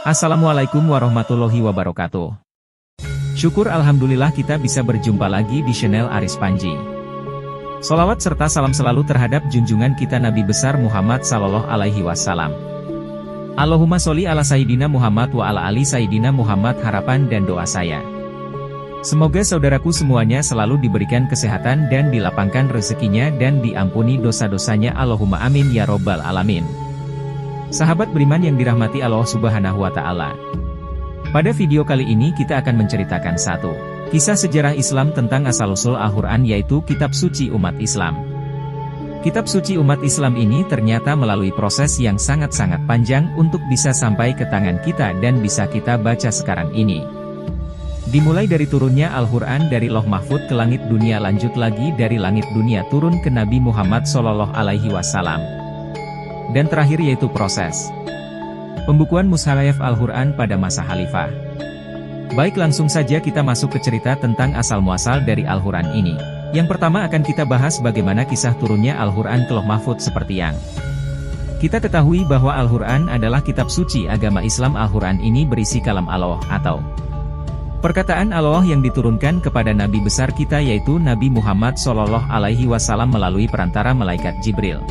Assalamualaikum warahmatullahi wabarakatuh. Syukur alhamdulillah kita bisa berjumpa lagi di channel Aris Panji. Sholawat serta salam selalu terhadap junjungan kita Nabi besar Muhammad sallallahu alaihi wasallam. Allahumma sholli ala Sayyidina Muhammad wa ala ali Sayyidina Muhammad, harapan dan doa saya. Semoga saudaraku semuanya selalu diberikan kesehatan dan dilapangkan rezekinya dan diampuni dosa-dosanya, Allahumma amin ya robbal alamin. Sahabat beriman yang dirahmati Allah Subhanahu wa Ta'ala. Pada video kali ini kita akan menceritakan satu kisah sejarah Islam tentang asal-usul Al-Quran, yaitu kitab suci umat Islam. Kitab suci umat Islam ini ternyata melalui proses yang sangat-sangat panjang untuk bisa sampai ke tangan kita dan bisa kita baca sekarang ini. Dimulai dari turunnya Al-Quran dari Lauh Mahfud ke langit dunia, lanjut lagi dari langit dunia turun ke Nabi Muhammad Shallallahu Alaihi Wasallam. Dan terakhir yaitu proses pembukuan mushaf Al-Quran pada masa Khalifah. Baik, langsung saja kita masuk ke cerita tentang asal-muasal dari Al-Quran ini. Yang pertama akan kita bahas bagaimana kisah turunnya Al-Quran ke Lauh Mahfud. Seperti yang kita ketahui bahwa Al-Quran adalah kitab suci agama Islam. Al-Quran ini berisi kalam Allah atau perkataan Allah yang diturunkan kepada Nabi besar kita, yaitu Nabi Muhammad Shallallahu Alaihi Wasallam melalui perantara malaikat Jibril.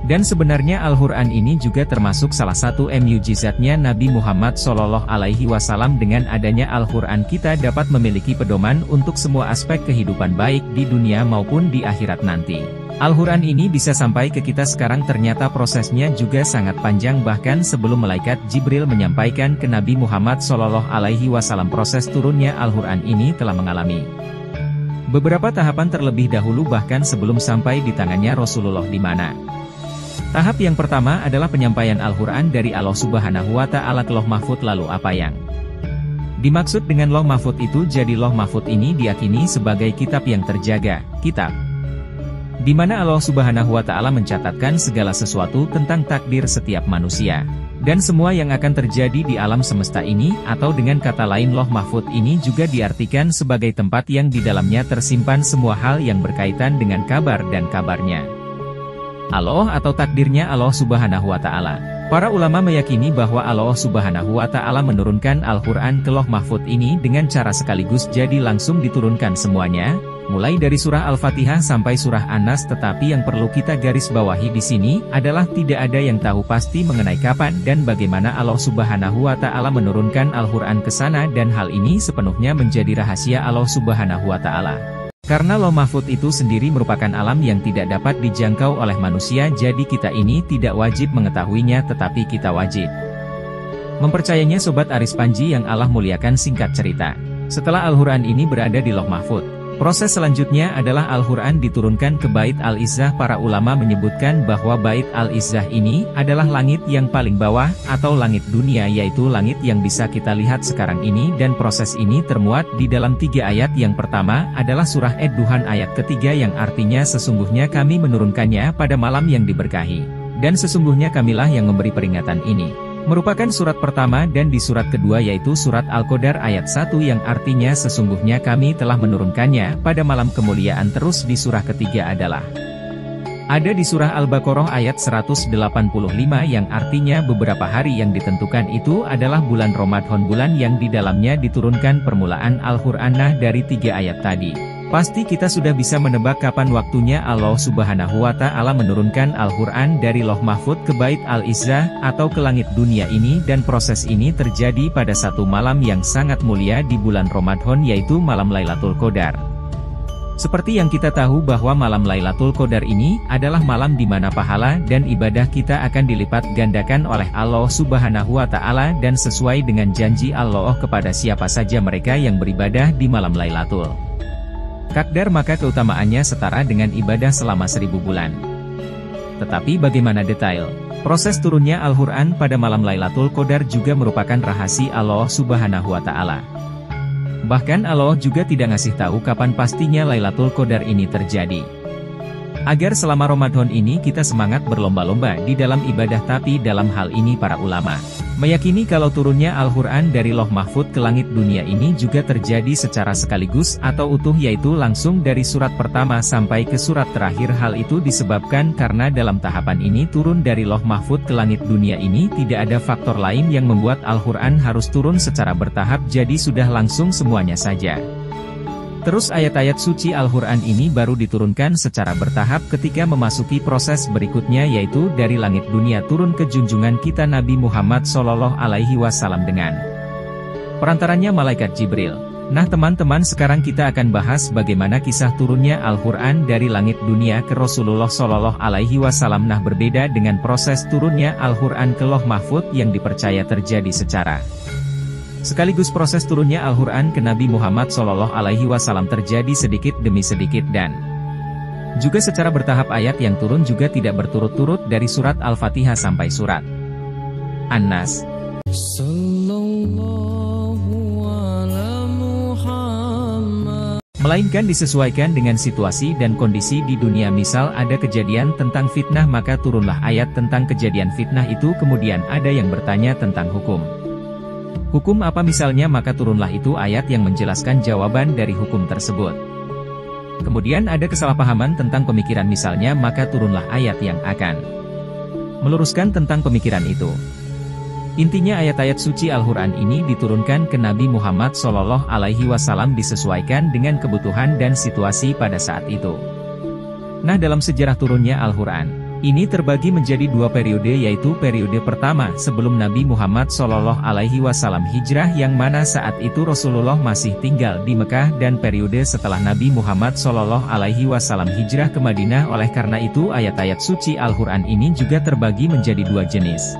Dan sebenarnya Al-Quran ini juga termasuk salah satu mukjizatnya Nabi Muhammad Shallallahu Alaihi Wasallam. Dengan adanya Al-Quran kita dapat memiliki pedoman untuk semua aspek kehidupan baik di dunia maupun di akhirat nanti. Al-Quran ini bisa sampai ke kita sekarang ternyata prosesnya juga sangat panjang, bahkan sebelum malaikat Jibril menyampaikan ke Nabi Muhammad Shallallahu Alaihi Wasallam proses turunnya Al-Quran ini telah mengalami beberapa tahapan terlebih dahulu, bahkan sebelum sampai di tangannya Rasulullah, di mana tahap yang pertama adalah penyampaian Al-Quran dari Allah Subhanahu wa Ta'ala ke Lauh Mahfud. Lalu apa yang dimaksud dengan Lauh Mahfud itu? Jadi Lauh Mahfud ini diyakini sebagai kitab yang terjaga, kitab di mana Allah Subhanahu wa Ta'ala mencatatkan segala sesuatu tentang takdir setiap manusia dan semua yang akan terjadi di alam semesta ini. Atau dengan kata lain, Lauh Mahfud ini juga diartikan sebagai tempat yang di dalamnya tersimpan semua hal yang berkaitan dengan kabar dan kabarnya Allah atau takdirnya Allah Subhanahu wa Ta'ala. Para ulama meyakini bahwa Allah Subhanahu wa Ta'ala menurunkan Al-Quran ke Lauh Mahfud ini dengan cara sekaligus, jadi langsung diturunkan semuanya, mulai dari surah Al-Fatihah sampai surah An-Nas. Tetapi yang perlu kita garis bawahi di sini adalah tidak ada yang tahu pasti mengenai kapan dan bagaimana Allah Subhanahu wa Ta'ala menurunkan Al-Quran ke sana, dan hal ini sepenuhnya menjadi rahasia Allah Subhanahu wa Ta'ala. Karena Lauh Mahfud itu sendiri merupakan alam yang tidak dapat dijangkau oleh manusia, jadi kita ini tidak wajib mengetahuinya, tetapi kita wajib mempercayainya. Sobat Aris Panji yang Allah muliakan, singkat cerita, setelah Al-Quran ini berada di Lauh Mahfud, proses selanjutnya adalah Al-Quran diturunkan ke Bait Al-Izzah. Para ulama menyebutkan bahwa Bait Al-Izzah ini adalah langit yang paling bawah atau langit dunia, yaitu langit yang bisa kita lihat sekarang ini, dan proses ini termuat di dalam 3 ayat. Yang pertama adalah surah Ad-Duhan ayat ketiga, yang artinya sesungguhnya kami menurunkannya pada malam yang diberkahi, dan sesungguhnya kamilah yang memberi peringatan. Ini merupakan surat pertama, dan di surat kedua yaitu surat Al-Qadar ayat 1 yang artinya sesungguhnya kami telah menurunkannya pada malam kemuliaan. Terus di surah ketiga adalah ada di surah Al-Baqarah ayat 185 yang artinya beberapa hari yang ditentukan itu adalah bulan Ramadan, bulan yang di dalamnya diturunkan permulaan Al-Quran. Nah, dari 3 ayat tadi pasti kita sudah bisa menebak kapan waktunya Allah Subhanahu wa Ta'ala menurunkan Al-Quran dari Lauh Mahfud ke Bait Al-Izzah atau ke langit dunia ini, dan proses ini terjadi pada satu malam yang sangat mulia di bulan Ramadan, yaitu malam Lailatul Qadar. Seperti yang kita tahu bahwa malam Lailatul Qadar ini adalah malam di mana pahala dan ibadah kita akan dilipat gandakan oleh Allah Subhanahu wa Ta'ala, dan sesuai dengan janji Allah kepada siapa saja mereka yang beribadah di malam Lailatul Qadar, maka keutamaannya setara dengan ibadah selama 1000 bulan. Tetapi bagaimana detail proses turunnya Al-Quran pada malam Lailatul Qadar juga merupakan rahasia Allah Subhanahu wa Ta'ala. Bahkan Allah juga tidak ngasih tahu kapan pastinya Lailatul Qadar ini terjadi. Agar selama Ramadan ini kita semangat berlomba-lomba di dalam ibadah, tapi dalam hal ini para ulama meyakini kalau turunnya Al-Quran dari Loh Mahfud ke langit dunia ini juga terjadi secara sekaligus atau utuh, yaitu langsung dari surat pertama sampai ke surat terakhir. Hal itu disebabkan karena dalam tahapan ini turun dari Loh Mahfud ke langit dunia ini tidak ada faktor lain yang membuat Al-Quran harus turun secara bertahap, jadi sudah langsung semuanya saja. Terus ayat-ayat suci Al-Quran ini baru diturunkan secara bertahap ketika memasuki proses berikutnya, yaitu dari langit dunia turun ke junjungan kita Nabi Muhammad SAW dengan perantaranya malaikat Jibril. Nah teman-teman, sekarang kita akan bahas bagaimana kisah turunnya Al-Quran dari langit dunia ke Rasulullah SAW. Nah berbeda dengan proses turunnya Al-Quran ke Loh Mahfud yang dipercaya terjadi secara sekaligus, proses turunnya Al-Quran ke Nabi Muhammad SAW terjadi sedikit demi sedikit dan juga secara bertahap. Ayat yang turun juga tidak berturut-turut dari surat Al-Fatihah sampai surat An-Nas. Melainkan disesuaikan dengan situasi dan kondisi di dunia. Misal ada kejadian tentang fitnah, maka turunlah ayat tentang kejadian fitnah itu. Kemudian ada yang bertanya tentang hukum apa misalnya, maka turunlah itu ayat yang menjelaskan jawaban dari hukum tersebut. Kemudian ada kesalahpahaman tentang pemikiran misalnya, maka turunlah ayat yang akan meluruskan tentang pemikiran itu. Intinya ayat-ayat suci Al-Quran ini diturunkan ke Nabi Muhammad SAW disesuaikan dengan kebutuhan dan situasi pada saat itu. Nah dalam sejarah turunnya Al-Quran ini terbagi menjadi dua periode, yaitu periode pertama sebelum Nabi Muhammad SAW hijrah, yang mana saat itu Rasulullah masih tinggal di Mekah, dan periode setelah Nabi Muhammad SAW hijrah ke Madinah. Oleh karena itu ayat-ayat suci Al-Quran ini juga terbagi menjadi dua jenis,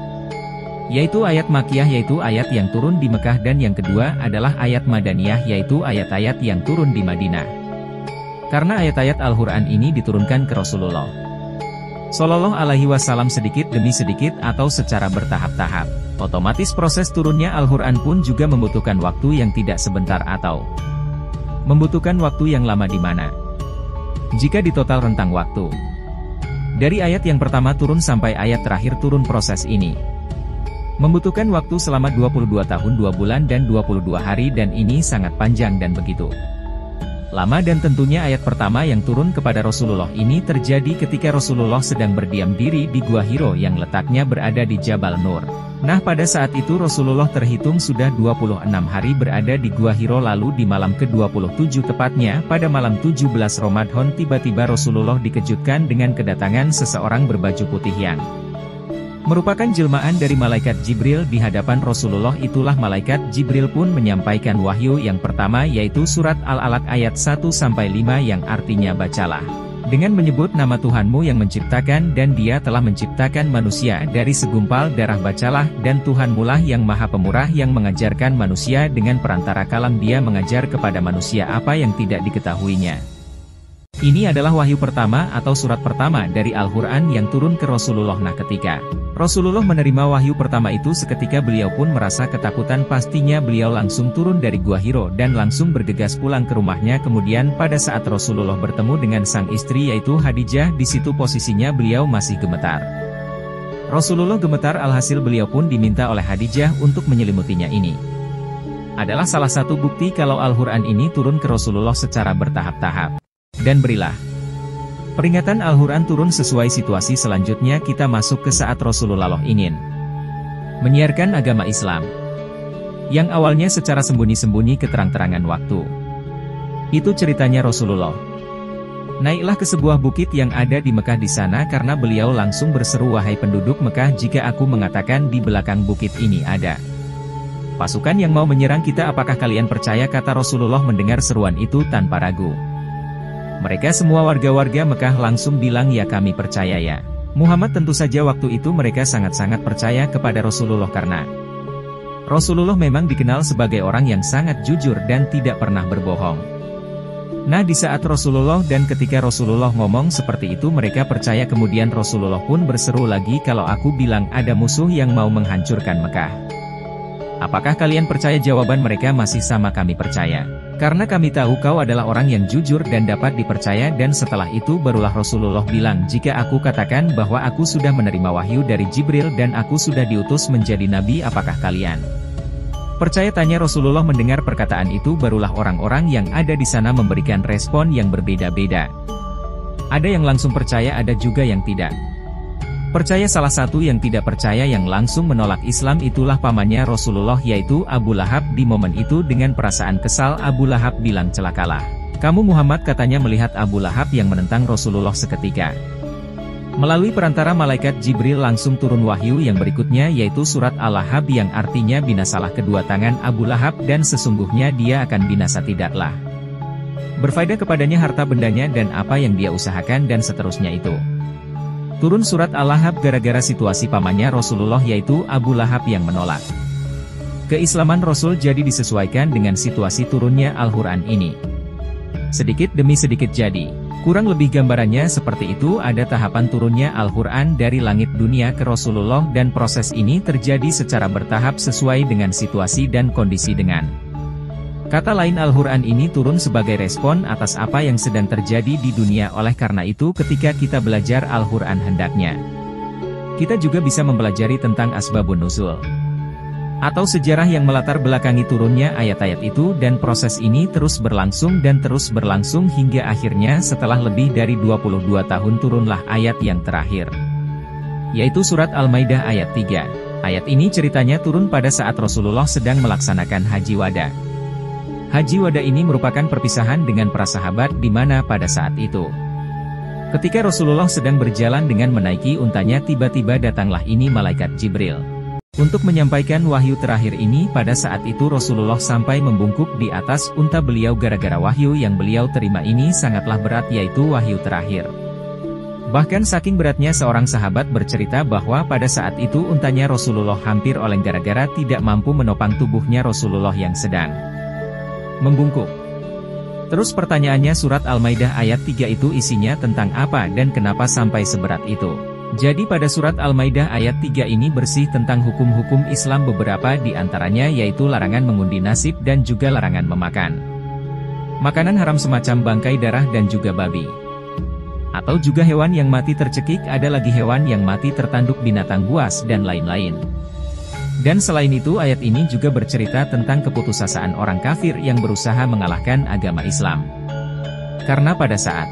yaitu ayat Makkiyah, yaitu ayat yang turun di Mekah, dan yang kedua adalah ayat Madaniyah, yaitu ayat-ayat yang turun di Madinah. Karena ayat-ayat Al-Quran ini diturunkan ke Rasulullah SAW sedikit demi sedikit atau secara bertahap-tahap, otomatis proses turunnya Al-Quran pun juga membutuhkan waktu yang tidak sebentar atau membutuhkan waktu yang lama, di mana jika di total rentang waktu dari ayat yang pertama turun sampai ayat terakhir turun, proses ini membutuhkan waktu selama 22 tahun 2 bulan dan 22 hari, dan ini sangat panjang dan begitu lama. Dan tentunya ayat pertama yang turun kepada Rasulullah ini terjadi ketika Rasulullah sedang berdiam diri di Gua Hiro yang letaknya berada di Jabal Nur. Nah pada saat itu Rasulullah terhitung sudah 26 hari berada di Gua Hiro, lalu di malam ke-27 tepatnya pada malam 17 Ramadan tiba-tiba Rasulullah dikejutkan dengan kedatangan seseorang berbaju putih yang merupakan jelmaan dari malaikat Jibril di hadapan Rasulullah. Itulah malaikat Jibril pun menyampaikan wahyu yang pertama, yaitu surat Al-Alaq ayat 1-5 yang artinya bacalah dengan menyebut nama Tuhanmu yang menciptakan, dan Dia telah menciptakan manusia dari segumpal darah. Bacalah, dan Tuhanmulah yang maha pemurah yang mengajarkan manusia dengan perantara kalam. Dia mengajar kepada manusia apa yang tidak diketahuinya. Ini adalah wahyu pertama atau surat pertama dari Al-Quran yang turun ke Rasulullah. Nah ketika Rasulullah menerima wahyu pertama itu, seketika beliau pun merasa ketakutan. Pastinya beliau langsung turun dari Gua Hiro dan langsung bergegas pulang ke rumahnya. Kemudian pada saat Rasulullah bertemu dengan sang istri yaitu Khadijah, di situ posisinya beliau masih gemetar. Rasulullah gemetar, alhasil beliau pun diminta oleh Khadijah untuk menyelimutinya. Ini adalah salah satu bukti kalau Al-Quran ini turun ke Rasulullah secara bertahap-tahap. Dan berilah peringatan Al-Quran turun sesuai situasi. Selanjutnya kita masuk ke saat Rasulullah ingin menyiarkan agama Islam, yang awalnya secara sembunyi-sembunyi ke terang-terangan waktu. Itu ceritanya Rasulullah naiklah ke sebuah bukit yang ada di Mekah. Di sana karena beliau langsung berseru, wahai penduduk Mekah, jika aku mengatakan di belakang bukit ini ada pasukan yang mau menyerang kita, apakah kalian percaya? Kata Rasulullah mendengar seruan itu tanpa ragu. Mereka semua warga-warga Mekah langsung bilang, ya kami percaya ya Muhammad. Tentu saja waktu itu mereka sangat-sangat percaya kepada Rasulullah karena Rasulullah memang dikenal sebagai orang yang sangat jujur dan tidak pernah berbohong. Nah di saat Rasulullah dan ketika Rasulullah ngomong seperti itu mereka percaya. Kemudian Rasulullah pun berseru lagi, kalau aku bilang ada musuh yang mau menghancurkan Mekah, Apakah kalian percaya? Jawaban mereka masih sama, kami percaya. Karena kami tahu kau adalah orang yang jujur dan dapat dipercaya. Dan setelah itu barulah Rasulullah bilang, jika aku katakan bahwa aku sudah menerima wahyu dari Jibril dan aku sudah diutus menjadi nabi, apakah kalian percaya? Tanya Rasulullah. Mendengar perkataan itu barulah orang-orang yang ada di sana memberikan respon yang berbeda-beda. Ada yang langsung percaya, ada juga yang tidak percaya. Salah satu yang tidak percaya yang langsung menolak Islam itulah pamannya Rasulullah, yaitu Abu Lahab. Di momen itu dengan perasaan kesal Abu Lahab bilang, celakalah kamu Muhammad, katanya melihat Abu Lahab yang menentang Rasulullah seketika. Melalui perantara malaikat Jibril langsung turun wahyu yang berikutnya, yaitu surat Al-Lahab, yang artinya binasalah kedua tangan Abu Lahab dan sesungguhnya dia akan binasa, tidaklah berfaedah kepadanya harta bendanya dan apa yang dia usahakan dan seterusnya itu. Turun surat Al-Lahab gara-gara situasi pamannya Rasulullah, yaitu Abu Lahab yang menolak keislaman Rasul, jadi disesuaikan dengan situasi turunnya Al-Quran ini. Sedikit demi sedikit jadi. Kurang lebih gambarannya seperti itu. Ada tahapan turunnya Al-Quran dari langit dunia ke Rasulullah dan proses ini terjadi secara bertahap sesuai dengan situasi dan kondisi. Dengan kata lain, Al-Quran ini turun sebagai respon atas apa yang sedang terjadi di dunia. Oleh karena itu ketika kita belajar Al-Quran hendaknya kita juga bisa mempelajari tentang asbabun nuzul, atau sejarah yang melatar belakangi turunnya ayat-ayat itu, dan proses ini terus berlangsung hingga akhirnya setelah lebih dari 22 tahun turunlah ayat yang terakhir, yaitu surat Al-Maidah ayat 3. Ayat ini ceritanya turun pada saat Rasulullah sedang melaksanakan Haji Wada. Haji Wada ini merupakan perpisahan dengan para sahabat, di mana pada saat itu ketika Rasulullah sedang berjalan dengan menaiki untanya, tiba-tiba datanglah ini malaikat Jibril untuk menyampaikan wahyu terakhir ini. Pada saat itu Rasulullah sampai membungkuk di atas unta beliau gara-gara wahyu yang beliau terima ini sangatlah berat, yaitu wahyu terakhir. Bahkan saking beratnya seorang sahabat bercerita bahwa pada saat itu untanya Rasulullah hampir oleng gara-gara tidak mampu menopang tubuhnya Rasulullah yang sedang membungkuk. Terus pertanyaannya, surat Al-Maidah ayat 3 itu isinya tentang apa dan kenapa sampai seberat itu? Jadi pada surat Al-Maidah ayat 3 ini bersih tentang hukum-hukum Islam, beberapa di antaranya yaitu larangan mengundi nasib dan juga larangan memakan makanan haram semacam bangkai, darah dan juga babi, atau juga hewan yang mati tercekik, ada lagi hewan yang mati tertanduk, binatang buas dan lain-lain. Dan selain itu ayat ini juga bercerita tentang keputusasaan orang kafir yang berusaha mengalahkan agama Islam. Karena pada saat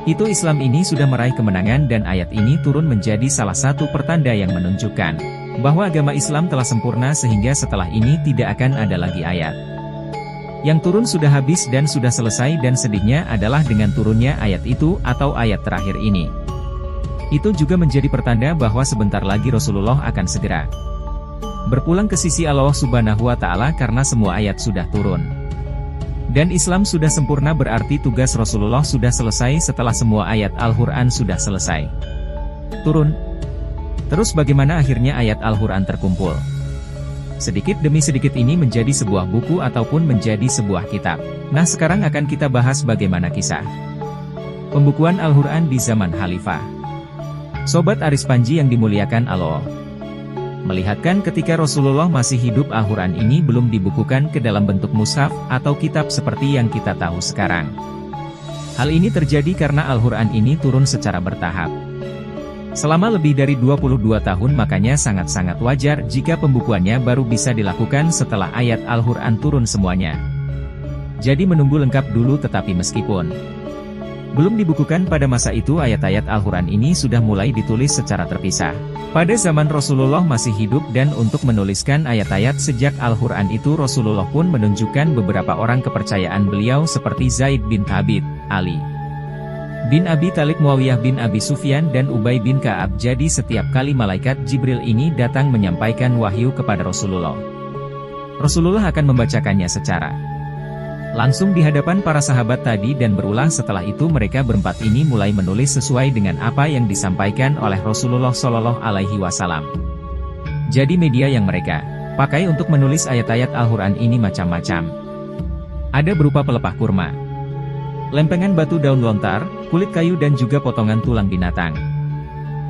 itu Islam ini sudah meraih kemenangan, dan ayat ini turun menjadi salah satu pertanda yang menunjukkan bahwa agama Islam telah sempurna, sehingga setelah ini tidak akan ada lagi ayat yang turun sudah habis dan sudah selesai. Dan sedihnya adalah dengan turunnya ayat itu atau ayat terakhir ini, itu juga menjadi pertanda bahwa sebentar lagi Rasulullah akan segera berpulang ke sisi Allah Subhanahu wa Ta'ala, karena semua ayat sudah turun dan Islam sudah sempurna, berarti tugas Rasulullah sudah selesai setelah semua ayat Al-Quran sudah selesai turun. Terus bagaimana akhirnya ayat Al-Quran terkumpul sedikit demi sedikit ini menjadi sebuah buku ataupun menjadi sebuah kitab. Nah, sekarang akan kita bahas bagaimana kisah pembukuan Al-Quran di zaman Khalifah. Sobat Aris Panji yang dimuliakan Allah, melihatkan ketika Rasulullah masih hidup, Al-Quran ini belum dibukukan ke dalam bentuk mushaf atau kitab seperti yang kita tahu sekarang. Hal ini terjadi karena Al-Quran ini turun secara bertahap selama lebih dari 22 tahun, makanya sangat-sangat wajar jika pembukuannya baru bisa dilakukan setelah ayat Al-Quran turun semuanya. Jadi menunggu lengkap dulu, tetapi meskipun belum dibukukan pada masa itu, ayat-ayat Al-Quran ini sudah mulai ditulis secara terpisah pada zaman Rasulullah masih hidup. Dan untuk menuliskan ayat-ayat sejak Al-Quran itu, Rasulullah pun menunjukkan beberapa orang kepercayaan beliau seperti Zaid bin Thabit, Ali bin Abi Thalib, Muawiyah bin Abi Sufyan dan Ubay bin Ka'ab. Jadi setiap kali malaikat Jibril ini datang menyampaikan wahyu kepada Rasulullah, Rasulullah akan membacakannya secara langsung di hadapan para sahabat tadi, dan berulang setelah itu mereka berempat ini mulai menulis sesuai dengan apa yang disampaikan oleh Rasulullah Shallallahu Alaihi Wasallam. Jadi media yang mereka pakai untuk menulis ayat-ayat Al-Quran ini macam-macam. Ada berupa pelepah kurma, lempengan batu, daun lontar, kulit kayu dan juga potongan tulang binatang.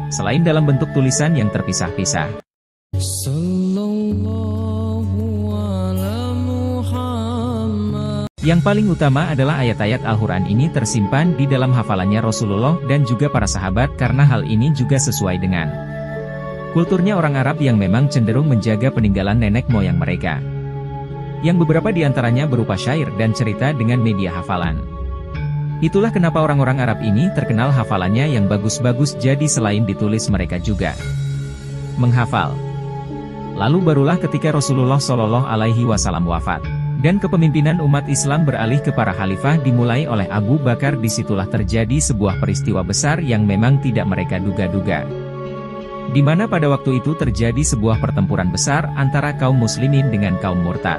Selain dalam bentuk tulisan yang terpisah-pisah. Sallallahu Yang paling utama adalah ayat-ayat Al-Quran ini tersimpan di dalam hafalannya Rasulullah dan juga para sahabat karena hal ini juga sesuai dengan kulturnya orang Arab yang memang cenderung menjaga peninggalan nenek moyang mereka. Yang beberapa diantaranya berupa syair dan cerita dengan media hafalan. Itulah kenapa orang-orang Arab ini terkenal hafalannya yang bagus-bagus, jadi selain ditulis mereka juga menghafal. Lalu barulah ketika Rasulullah Shallallahu Alaihi Wasallam wafat, dan kepemimpinan umat Islam beralih ke para khalifah dimulai oleh Abu Bakar, disitulah terjadi sebuah peristiwa besar yang memang tidak mereka duga-duga. Di mana pada waktu itu terjadi sebuah pertempuran besar antara kaum muslimin dengan kaum murtad.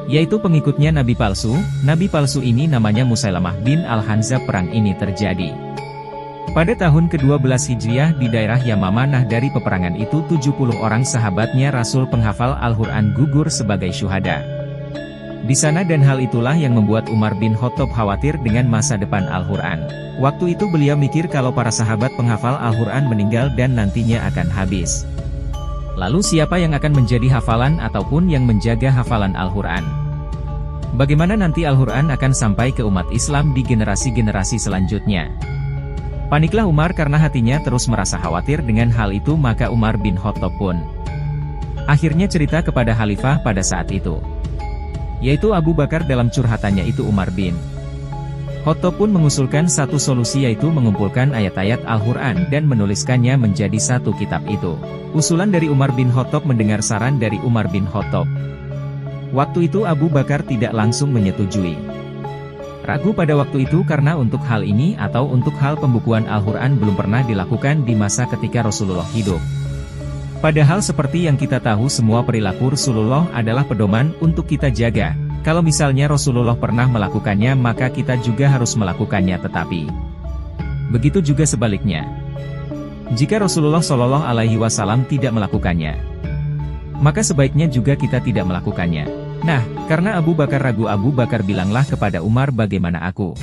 Yaitu pengikutnya Nabi palsu. Nabi palsu ini namanya Musailamah bin Al-Hanzab. Perang ini terjadi pada tahun ke-12 Hijriah di daerah Yamamah. Nah, dari peperangan itu 70 orang sahabatnya Rasul penghafal Al-Quran gugur sebagai syuhada di sana, dan hal itulah yang membuat Umar bin Khattab khawatir dengan masa depan Al-Quran. Waktu itu beliau mikir kalau para sahabat penghafal Al-Quran meninggal dan nantinya akan habis. Lalu siapa yang akan menjadi hafalan ataupun yang menjaga hafalan Al-Quran? Bagaimana nanti Al-Quran akan sampai ke umat Islam di generasi-generasi selanjutnya? Paniklah Umar karena hatinya terus merasa khawatir dengan hal itu. Maka Umar bin Khattab pun akhirnya cerita kepada khalifah pada saat itu, yaitu Abu Bakar. Dalam curhatannya itu Umar bin Khattab pun mengusulkan satu solusi, yaitu mengumpulkan ayat-ayat Al-Quran dan menuliskannya menjadi satu kitab itu. Usulan dari Umar bin Khattab. Mendengar saran dari Umar bin Khattab, waktu itu Abu Bakar tidak langsung menyetujui. Ragu pada waktu itu karena untuk hal ini atau untuk hal pembukuan Al-Quran belum pernah dilakukan di masa ketika Rasulullah hidup. Padahal seperti yang kita tahu, semua perilaku Rasulullah adalah pedoman untuk kita jaga. Kalau misalnya Rasulullah pernah melakukannya, maka kita juga harus melakukannya, tetapi begitu juga sebaliknya. Jika Rasulullah Shallallahu Alaihi Wasallam tidak melakukannya, maka sebaiknya juga kita tidak melakukannya. Nah, karena Abu Bakar ragu, Abu Bakar bilanglah kepada Umar, bagaimana aku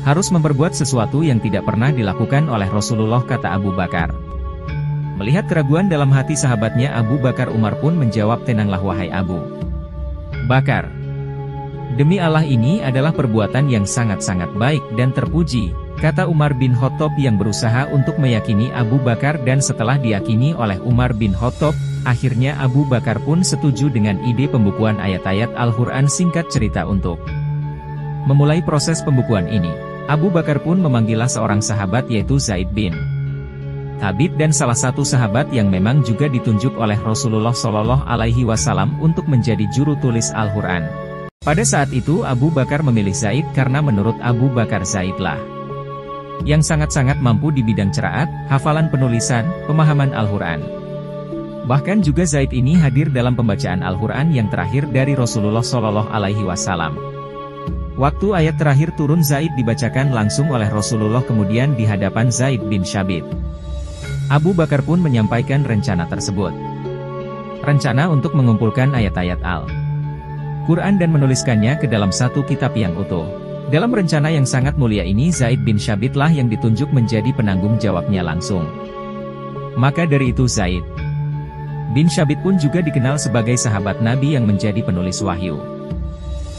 harus memperbuat sesuatu yang tidak pernah dilakukan oleh Rasulullah, kata Abu Bakar. Melihat keraguan dalam hati sahabatnya Abu Bakar, Umar pun menjawab, tenanglah wahai Abu Bakar. Demi Allah, ini adalah perbuatan yang sangat-sangat baik dan terpuji, kata Umar bin Khattab yang berusaha untuk meyakini Abu Bakar. Dan setelah diyakini oleh Umar bin Khattab, akhirnya Abu Bakar pun setuju dengan ide pembukuan ayat-ayat Al-Quran. Singkat cerita, untuk memulai proses pembukuan ini, Abu Bakar pun memanggillah seorang sahabat, yaitu Zaid bin Thabit, dan salah satu sahabat yang memang juga ditunjuk oleh Rasulullah Shallallahu Alaihi Wasallam untuk menjadi juru tulis Al-Quran. Pada saat itu Abu Bakar memilih Zaid karena menurut Abu Bakar Zaidlah yang sangat-sangat mampu di bidang qiraat, hafalan, penulisan, pemahaman Al-Quran. Bahkan juga Zaid ini hadir dalam pembacaan Al-Quran yang terakhir dari Rasulullah Shallallahu Alaihi Wasallam. Waktu ayat terakhir turun, Zaid dibacakan langsung oleh Rasulullah kemudian di hadapan Zaid bin Syabit. Abu Bakar pun menyampaikan rencana tersebut. Rencana untuk mengumpulkan ayat-ayat Al-Quran dan menuliskannya ke dalam satu kitab yang utuh. Dalam rencana yang sangat mulia ini, Zaid bin Syabit lah yang ditunjuk menjadi penanggung jawabnya langsung. Maka dari itu Zaid bin Syabit pun juga dikenal sebagai sahabat Nabi yang menjadi penulis wahyu.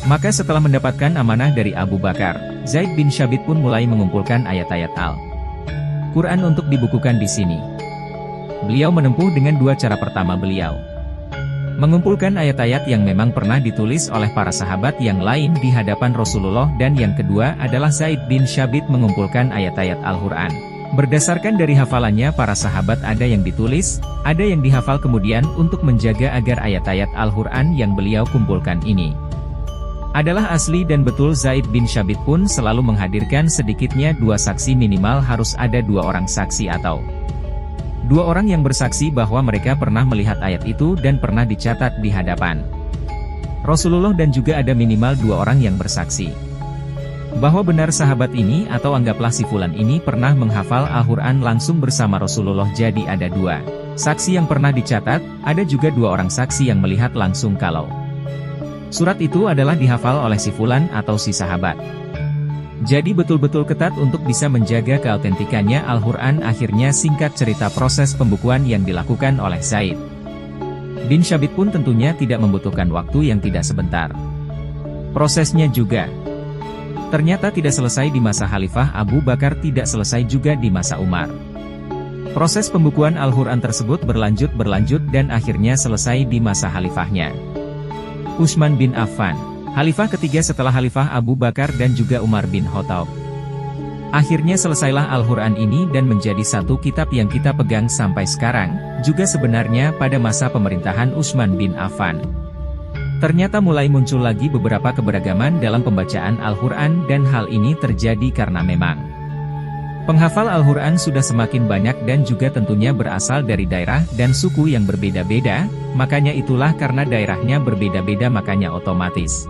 Maka setelah mendapatkan amanah dari Abu Bakar, Zaid bin Syabit pun mulai mengumpulkan ayat-ayat Al-Quran untuk dibukukan di sini. Beliau menempuh dengan dua cara. Pertama, beliau mengumpulkan ayat-ayat yang memang pernah ditulis oleh para sahabat yang lain di hadapan Rasulullah, dan yang kedua adalah Zaid bin Syabit mengumpulkan ayat-ayat Al-Quran. Berdasarkan dari hafalannya para sahabat, ada yang ditulis, ada yang dihafal. Kemudian untuk menjaga agar ayat-ayat Al-Quran yang beliau kumpulkan ini adalah asli dan betul, Zaid bin Syabit pun selalu menghadirkan sedikitnya dua saksi. Minimal harus ada dua orang saksi atau dua orang yang bersaksi bahwa mereka pernah melihat ayat itu dan pernah dicatat di hadapan Rasulullah, dan juga ada minimal dua orang yang bersaksi bahwa benar sahabat ini atau anggaplah si fulan ini pernah menghafal Al-Quran langsung bersama Rasulullah. Jadi ada dua saksi yang pernah dicatat, ada juga dua orang saksi yang melihat langsung kalau surat itu adalah dihafal oleh si fulan atau si sahabat. Jadi betul-betul ketat untuk bisa menjaga keautentikannya Al-Quran. Akhirnya singkat cerita, proses pembukuan yang dilakukan oleh Zaid bin Syabit pun tentunya tidak membutuhkan waktu yang tidak sebentar. Prosesnya juga ternyata tidak selesai di masa Khalifah Abu Bakar, tidak selesai juga di masa Umar. Proses pembukuan Al-Quran tersebut berlanjut dan akhirnya selesai di masa Khalifahnya Utsman bin Affan, Khalifah ketiga setelah Khalifah Abu Bakar dan juga Umar bin Khattab. Akhirnya selesailah Al-Quran ini dan menjadi satu kitab yang kita pegang sampai sekarang, juga sebenarnya pada masa pemerintahan Utsman bin Affan. Ternyata mulai muncul lagi beberapa keberagaman dalam pembacaan Al-Quran dan hal ini terjadi karena memang penghafal Al-Quran sudah semakin banyak dan juga tentunya berasal dari daerah dan suku yang berbeda-beda, makanya itulah karena daerahnya berbeda-beda makanya otomatis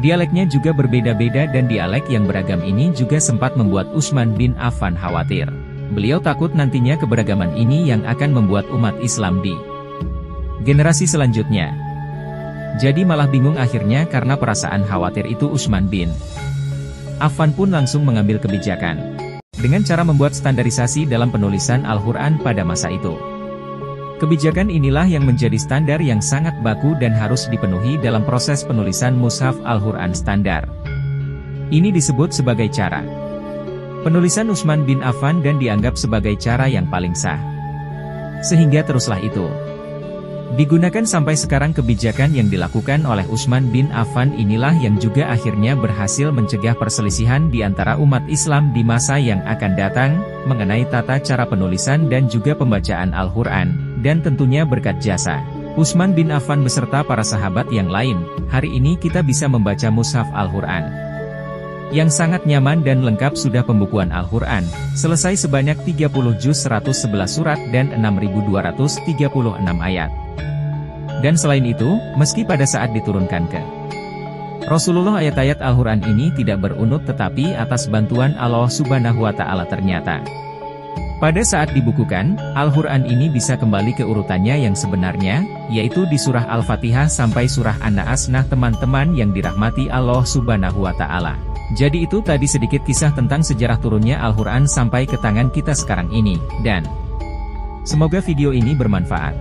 dialeknya juga berbeda-beda dan dialek yang beragam ini juga sempat membuat Utsman bin Affan khawatir. Beliau takut nantinya keberagaman ini yang akan membuat umat Islam di generasi selanjutnya jadi malah bingung akhirnya karena perasaan khawatir itu Utsman bin Affan pun langsung mengambil kebijakan dengan cara membuat standarisasi dalam penulisan Al-Quran pada masa itu. Kebijakan inilah yang menjadi standar yang sangat baku dan harus dipenuhi dalam proses penulisan mushaf Al-Quran standar. Ini disebut sebagai cara penulisan Utsman bin Affan dan dianggap sebagai cara yang paling sah. Sehingga teruslah itu digunakan sampai sekarang. Kebijakan yang dilakukan oleh Utsman bin Affan inilah yang juga akhirnya berhasil mencegah perselisihan di antara umat Islam di masa yang akan datang, mengenai tata cara penulisan dan juga pembacaan Al-Quran, dan tentunya berkat jasa Utsman bin Affan beserta para sahabat yang lain, hari ini kita bisa membaca mushaf Al-Quran yang sangat nyaman dan lengkap. Sudah pembukuan Al-Quran selesai sebanyak 30 juz 111 surat dan 6.236 ayat. Dan selain itu, meski pada saat diturunkan ke Rasulullah ayat-ayat Al-Quran ini tidak berunut tetapi atas bantuan Allah Subhanahu wa Ta'ala ternyata pada saat dibukukan, Al-Quran ini bisa kembali ke urutannya yang sebenarnya, yaitu di surah Al-Fatihah sampai surah An-Naas. Nah teman-teman yang dirahmati Allah Subhanahu wa Ta'ala, jadi itu tadi sedikit kisah tentang sejarah turunnya Al-Quran sampai ke tangan kita sekarang ini, dan semoga video ini bermanfaat.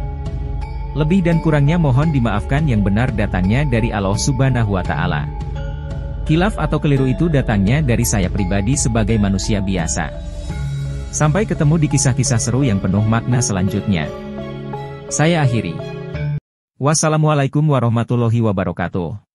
Lebih dan kurangnya mohon dimaafkan, yang benar datangnya dari Allah Subhanahu wa Ta'ala. Khilaf atau keliru itu datangnya dari saya pribadi sebagai manusia biasa. Sampai ketemu di kisah-kisah seru yang penuh makna selanjutnya. Saya akhiri. Wassalamualaikum warahmatullahi wabarakatuh.